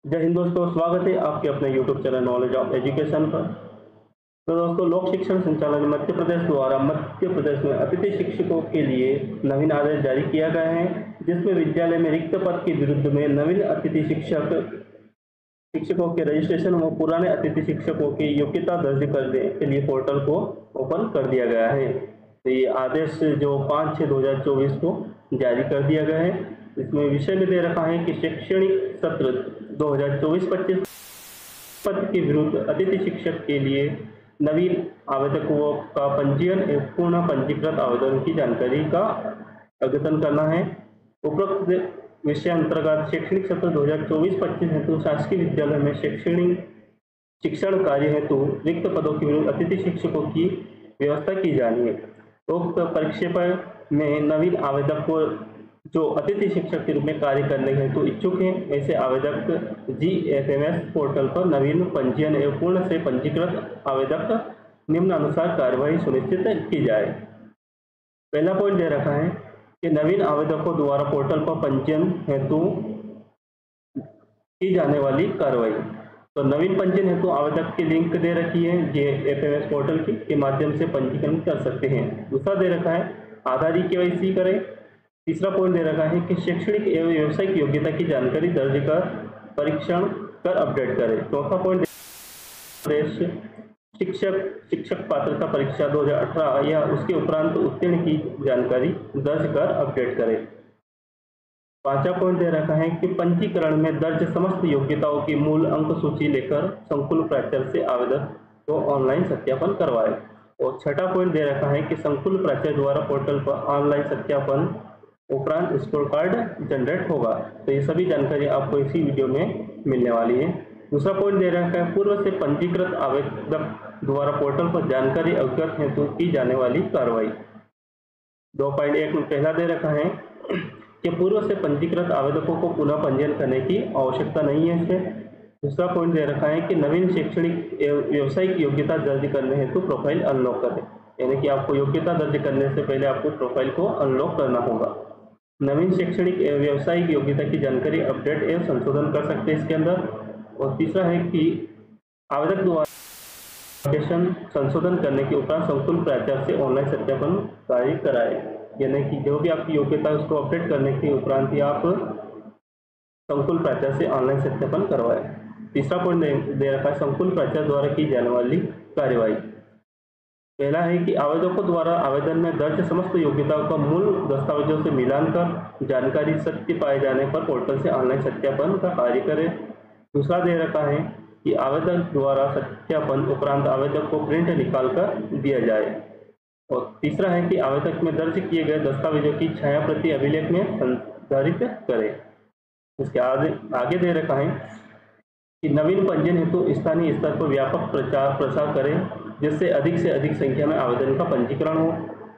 जय हिंद दोस्तों, स्वागत है आपके अपने YouTube channel knowledge of education पर। तो दोस्तों, लोक शिक्षण संचालक मध्य प्रदेश द्वारा मध्य प्रदेश में अतिथि शिक्षकों के लिए नवीन आदेश जारी किया गया है, जिसमें विद्यालय में रिक्त पद के विरुद्ध में नवीन अतिथि शिक्षकों के रजिस्ट्रेशन व पुराने अतिथि शिक्षकों की योग्यता दर्ज करने के लिए पोर्टल को ओपन कर दिया गया है। तो ये आदेश जो 5/6/2024 को जारी कर दिया गया है। इसमें विषय में दे रखा है कि शैक्षणिक सत्र 2024-25 पद के विरुद्ध अतिथि शिक्षक के लिए नवीन आवेदकों का पंजीयन एवं पूर्ण पंजीकृत आवेदन की जानकारी का अद्यतन करना है। उपरोक्त विषय अंतर्गत शैक्षणिक सत्र 2024-25 हेतु शासकीय विद्यालय में शिक्षण कार्य हेतु रिक्त पदों के विरुद्ध अतिथि शिक्षकों की व्यवस्था की जानी है। उक्त परिक्षेपण में नवीन आवेदक को जो अतिथि शिक्षक के रूप में कार्य करने हेतु इच्छुक हैं, ऐसे आवेदक GFMS पोर्टल पर नवीन पंजीयन एवं पूर्ण से पंजीकृत आवेदक निम्नानुसार कार्यवाही सुनिश्चित की जाए। पहला पॉइंट दे रखा है कि नवीन आवेदकों द्वारा पोर्टल पर पंजीयन हेतु की जाने वाली कार्रवाई। तो नवीन पंजीयन हेतु आवेदक की लिंक दे रखी है GFMS पोर्टल के माध्यम से पंजीकरण कर सकते हैं। दूसरा दे रखा है आधार KYC करें। तीसरा पॉइंट दे रखा है कि शैक्षणिक एवं व्यावसायिक योग्यता की जानकारी दर्ज कर परीक्षण कर अपडेट करें। चौथा पॉइंट शिक्षक पात्रता परीक्षा 2018 या उसके उपरांत उत्तीर्ण की जानकारी दर्ज कर अपडेट करें। पांचवा पॉइंट दे रखा है कि पंजीकरण में दर्ज समस्त योग्यताओं की मूल अंक सूची लेकर संकुल प्राचार्य से आवेदन को ऑनलाइन सत्यापन करवाए। और छठा पॉइंट दे रखा है कि संकुल प्राचार्य द्वारा पोर्टल पर ऑनलाइन सत्यापन उपरांत स्कोर कार्ड जनरेट होगा। तो ये सभी जानकारी आपको इसी वीडियो में मिलने वाली है। दूसरा पॉइंट दे रखा है पूर्व से पंजीकृत आवेदक द्वारा पोर्टल पर जानकारी अवगत हेतु की जाने वाली कार्रवाई। 2.1 में पहला दे रखा है कि पूर्व से पंजीकृत आवेदकों को पुनः पंजीयन करने की आवश्यकता नहीं है इसमें। दूसरा पॉइंट दे रखा है कि नवीन शैक्षणिक एवं व्यावसायिक योग्यता दर्ज करने हेतु प्रोफाइल अनलॉक करें, यानी कि आपको योग्यता दर्ज करने से पहले आपको प्रोफाइल को अनलॉक करना होगा। नवीन शैक्षणिक एवं व्यावसायिक योग्यता की जानकारी अपडेट एवं संशोधन कर सकते हैं इसके अंदर। और तीसरा है कि आवेदक द्वारा संशोधन करने के उपरांत संकुल प्राचार्य से ऑनलाइन सत्यापन कार्य कराए, यानी कि जो भी आपकी योग्यता है उसको अपडेट करने के उपरांत ही आप संकुल प्राचार्य से ऑनलाइन सत्यापन करवाए। तीसरा पॉइंट दे रखा है संकुल प्राचार्य द्वारा की जाने वाली कार्यवाही। पहला है कि आवेदकों द्वारा आवेदन में दर्ज समस्त योग्यताओं का मूल दस्तावेजों से मिलान कर जानकारी सत्य पाए जाने पर पोर्टल से ऑनलाइन सत्यापन का कार्य करें। दूसरा दे रखा है कि आवेदक द्वारा सत्यापन उपरांत आवेदक को प्रिंट निकाल कर दिया जाए। और तीसरा है कि आवेदक में दर्ज किए गए दस्तावेजों की छाया प्रति अभिलेख में संधारित करें। इसके आगे दे रखा है कि नवीन पंजीयन हेतु स्थानीय स्तर पर व्यापक प्रचार प्रसार करें, जिससे अधिक से अधिक संख्या में आवेदन का पंजीकरण हो।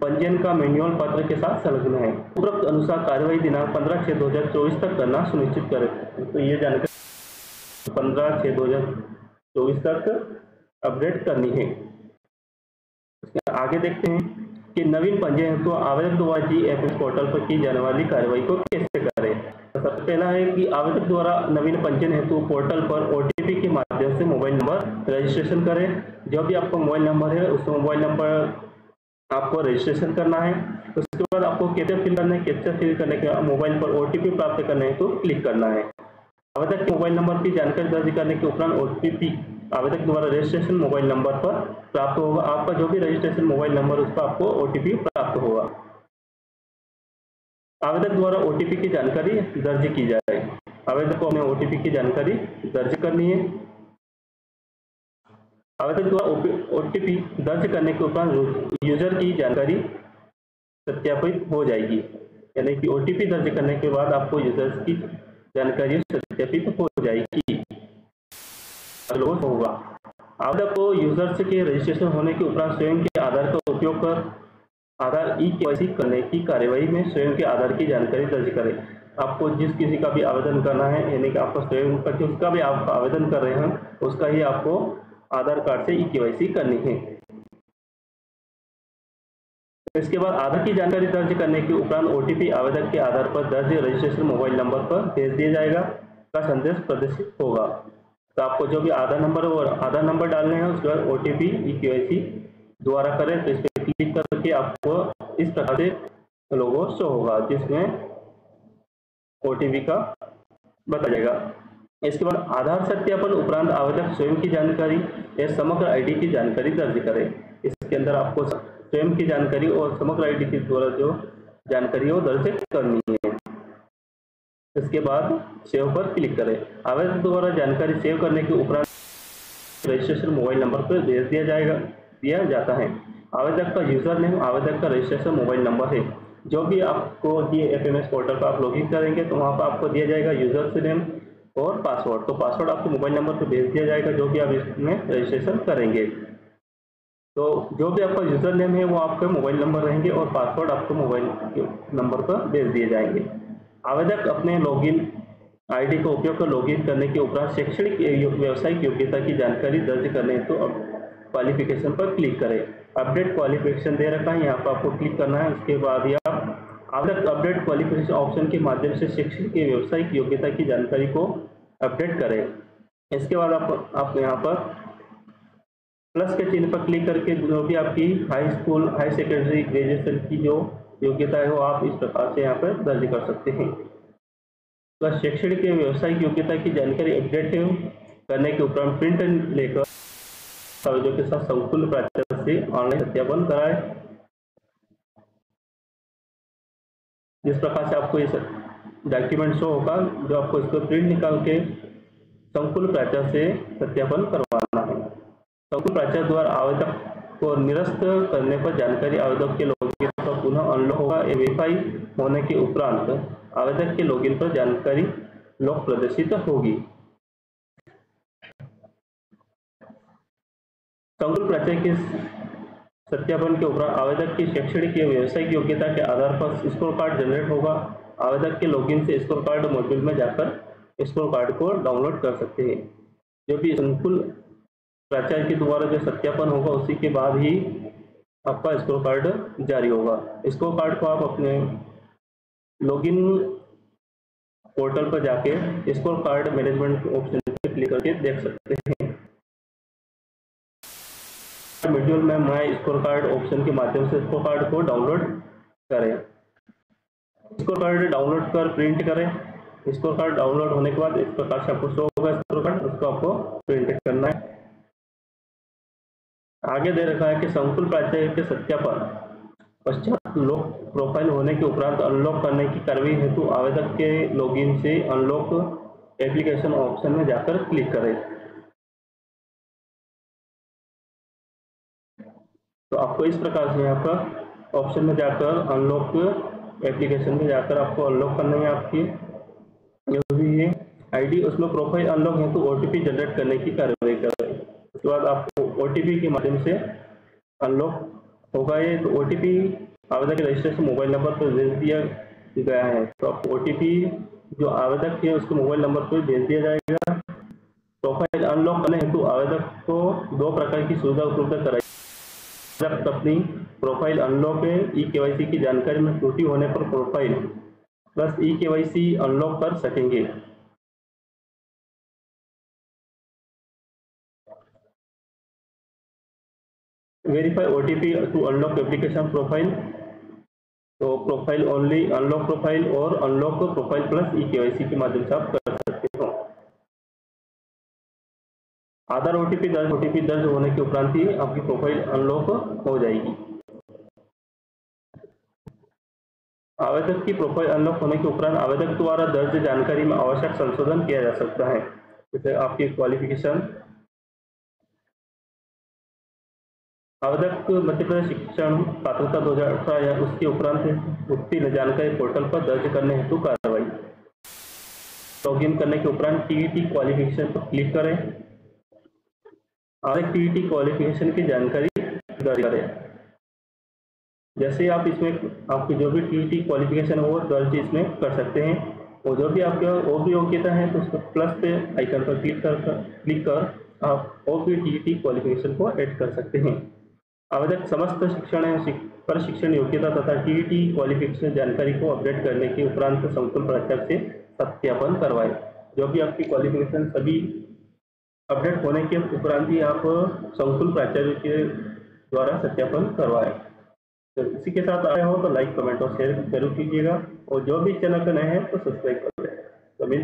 पंजीयन का मैन्युअल पत्र के साथ संलग्न है। उपरोक्त अनुसार कार्यवाही दिनांक 15/6/2024 तक करना सुनिश्चित करें। तो ये जानकारी 15/6/2024 तक अपडेट करनी है। आगे देखते हैं कि नवीन पंजीयन हेतु आवेदक द्वारा GFMS पोर्टल पर की जाने वाली कार्रवाई को कैसे करें। सबसे पहला है कि आवेदक द्वारा नवीन पंजीयन हेतु पोर्टल पर OTP के माध्यम से मोबाइल नंबर रजिस्ट्रेशन करें। जो भी आपका मोबाइल नंबर है उस मोबाइल नंबर आपको रजिस्ट्रेशन करना है। उसके बाद आपको कैप्चा फिल करना है। कैप्चा फिल करने के बाद मोबाइल पर OTP प्राप्त करना है तो क्लिक करना है। आवेदक के मोबाइल नंबर की जानकारी दर्ज करने के उपरांत OTP आवेदक द्वारा रजिस्ट्रेशन मोबाइल नंबर पर प्राप्त होगा। आपका जो भी रजिस्ट्रेशन मोबाइल नंबर उस पर आपको OTP प्राप्त होगा। आवेदक द्वारा OTP की जानकारी दर्ज की जाए। आवेदक को अपने OTP की जानकारी दर्ज करनी है। आवेदक द्वारा OTP दर्ज करने के उपरांत यूजर की जानकारी सत्यापित हो जाएगी, यानी कि OTP दर्ज करने के बाद आपको यूजर्स की जानकारी सत्यापित हो जाएगी होगा। आवेदक को यूजर्स के रजिस्ट्रेशन होने के उपरांत स्वयं के आधार का उपयोग कर आधार KYC करने की कार्यवाही में स्वयं के आधार की जानकारी दर्ज करें। आपको जिस किसी का भी आवेदन करना है, यानी कि आपको स्वयं का जिसका भी आप आवेदन कर रहे हैं उसका ही आपको आधार कार्ड से KYC करनी है। इसके बाद आधार की जानकारी दर्ज करने के उपरांत OTP आवेदक के आधार पर दर्ज रजिस्ट्रेशन मोबाइल नंबर पर भेज दिया जाएगा। का संदेश प्रदर्शित होगा। तो आपको जो भी आधार नंबर और आधार नंबर डालने हैं, उसके बाद OTP EKYC दोबारा करें, तो इस पर क्लिक करके आपको इस प्रकार से लोगो शो होगा जिसमें OTP का बताया जाएगा। इसके बाद आधार सत्यापन उपरांत आवेदक स्वयं की जानकारी या समग्र ID की जानकारी दर्ज करें। इसके अंदर आपको स्वयं की जानकारी और समग्र ID के द्वारा जो जानकारी है वो दर्ज करनी है। इसके बाद सेव पर क्लिक करें। आवेदक द्वारा जानकारी सेव करने के उपरांत रजिस्ट्रेशन मोबाइल नंबर पर भेज दिया जाता है। आवेदक का यूजर नेम आवेदक का रजिस्ट्रेशन मोबाइल नंबर है। जो भी आपको ये FMS पोर्टल पर आप लॉगिन करेंगे तो वहाँ पर आपको दिया जाएगा यूजर नेम और पासवर्ड। तो पासवर्ड आपको मोबाइल नंबर पर भेज दिया जाएगा जो भी आप इसमें रजिस्ट्रेशन करेंगे। तो जो भी आपका यूजर नेम है वो आपके मोबाइल नंबर रहेंगे और पासवर्ड आपको मोबाइल नंबर पर भेज दिए जाएंगे। आवेदक अपने लॉगिन ID का उपयोग कर लॉगिन करने के उपरांत शैक्षणिक व्यावसायिक योग्यता की जानकारी दर्ज करने हेतु तो क्वालिफिकेशन पर क्लिक करें। अपडेट क्वालिफिकेशन दे रखा है, यहाँ पर आपको क्लिक करना है। इसके बाद ही आप आवेदक अपडेट क्वालिफिकेशन ऑप्शन के माध्यम से शैक्षणिक व्यावसायिक योग्यता की जानकारी को अपडेट करें। इसके बाद आप यहाँ पर प्लस के चिन्ह पर क्लिक करके जो भी आपकी high school, high secondary, graduation की जो योग्यता है वो आप इस प्रकार से यहाँ पर दर्ज कर सकते हैं। तो शैक्षणिक व्यावसायिक योग्यता की जानकारी अपडेट करने के उपरांत प्रिंट लेकर आवेदकों के साथ संकुल प्राचार्य से ऑनलाइन सत्यापन कराएं। जिस प्रकार से आपको ये डॉक्यूमेंट शो होगा, जो आपको इसको प्रिंट निकाल के संकुल प्राचार्य से सत्यापन करवाना है। संकुल प्राचार्य द्वारा आवेदक को निरस्त करने पर जानकारी आवेदक के लॉगिन पर पुनः अनलॉक होगा। वेरीफाई होने के उपरांत आवेदक के लॉगिन पर जानकारी लॉक प्रदर्शित होगी। संकुल प्राचार्य के सत्यापन के उपरांत आवेदक की शैक्षणिक या व्यावसायिक योग्यता के आधार पर स्कोर कार्ड जनरेट होगा। आवेदक के लॉगिन से स्कोर कार्ड मॉड्यूल में जाकर स्कोर कार्ड को डाउनलोड कर सकते हैं। जो भी संकुल प्राचार्य के द्वारा जो सत्यापन होगा उसी के बाद ही आपका स्कोर कार्ड जारी होगा। स्कोर कार्ड को आप अपने लॉगिन पोर्टल पर जाके स्कोर कार्ड मैनेजमेंट ऑप्शन पर क्लिक करके देख सकते हैं। मॉड्यूल में माय स्कोर कार्ड ऑप्शन के माध्यम से स्कोर कार्ड को डाउनलोड करें। स्कोर कार्ड डाउनलोड कर प्रिंट करें। स्कोर कार्ड डाउनलोड होने के बाद इस प्रकार से आपको शो होगा स्कोर कार्ड, उसको आपको प्रिंट करना है। आगे दे रखा है कि संकुल प्राचार्य के सत्यापन पश्चात लॉक प्रोफाइल होने के उपरांत अनलॉक करने की कार्रवाई हेतु आवेदक के लॉगिन से अनलॉक एप्लीकेशन ऑप्शन में जाकर क्लिक करें। तो आपको इस प्रकार से यहाँ पर ऑप्शन में जाकर अनलॉक एप्लीकेशन में जाकर आपको अनलॉक करना है। आपकी जो भी है ID उसमें प्रोफाइल अनलॉक है तो OTP जनरेट करने की कार्रवाई करें। उसके बाद आपको OTP के माध्यम से अनलॉक होगा। ये तो OTP आवेदक के रजिस्ट्रेशन मोबाइल नंबर पर भेज दिया गया है। तो आपको OTP जो आवेदक है उसके मोबाइल नंबर पर भेज दिया जाएगा। प्रोफाइल अनलॉक करने हेतु आवेदक को 2 प्रकार की सुविधा उपलब्ध कराई। अपनी प्रोफाइल अनलॉक EKYC की जानकारी में त्रुटि होने पर प्रोफाइल प्लस EKYC अनलॉक कर सकेंगे। Verify OTP to unlock application profile, तो प्रोफाइल ओनली, अनलॉक प्रोफाइल और अनलॉक प्रोफाइल प्लस EKYC के माध्यम से आप कर सकते हो। आधार OTP दर्ज होने के उपरांत ही आपकी प्रोफाइल अनलॉक हो जाएगी। आवेदक की प्रोफाइल अनलॉक होने के उपरांत आवेदक द्वारा दर्ज जानकारी में आवश्यक संशोधन किया जा सकता है। जैसे आपकी क्वालिफिकेशन, आवेदक मध्य प्रदेश शिक्षण पात्रता 2018 या उसके उपरांत उत्तीर्ण जानकारी पोर्टल पर दर्ज करने हेतु कार्रवाई। लॉगिन करने के उपरांत TET क्वालिफिकेशन पर क्लिक करें। आवेदक TET क्वालिफिकेशन की जानकारी दर्ज करें। जैसे आप इसमें आपकी जो भी TET क्वालिफिकेशन है वो दर्ज इसमें कर सकते हैं और जो भी आपके और भी योग्यता है तो उसको प्लस पे आइकन पर क्लिक कर आप और भी TET क्वालिफिकेशन को ऐड कर सकते हैं। आवेदक समस्त प्रशिक्षण योग्यता तथा TET क्वालिफिकेशन जानकारी को अपडेट करने के उपरांत संकुल प्राचार्य से सत्यापन करवाएं। जो भी आपकी क्वालिफिकेशन सभी अपडेट होने के उपरांत ही आप संकुल प्राचार्य के द्वारा सत्यापन करवाएं। तो इसी के साथ आए हो तो लाइक, कमेंट और शेयर जरूर कीजिएगा, और जो भी चैनल पर नए हैं तो सब्सक्राइब